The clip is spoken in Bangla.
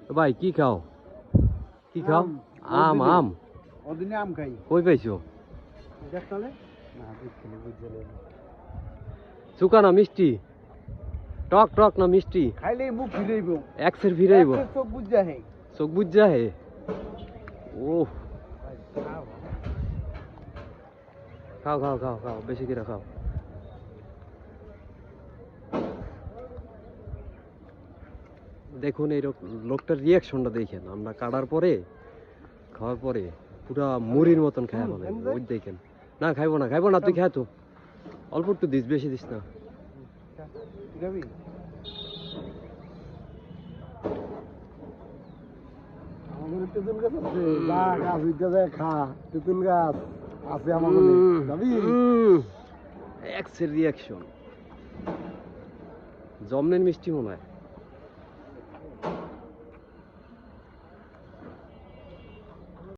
ভাই কি খাও কি খাও আম আম ওদিনে আম খাই কই পাইছো দেখলে না দেখলে বুঝলে চুকা না মিষ্টি টক টক না মিষ্টি খাইলে মুখ ফিরাইব একসের ফিরাইব চোখ বুঝা হে চোখ বুঝা হে ও খাও খাও খাও খাও বেশি করে খাও দেখুন এই লোকটার রিয়াকশনটা দেখেন আমরা কাটার পরে খাওয়ার পরে পুরা মুড়ির মতন খায় বলে ওই দেখেন না খাইবো না তুই খায় তো অল্প একটু দিস বেশি দিস না আমাদের তেঁতুল গাছ আছে গাছ উঠে খা তেঁতুল গাছ আছে আমাদের যাবি এক্সের রিয়াকশন জমনের মিষ্টি মনে হয়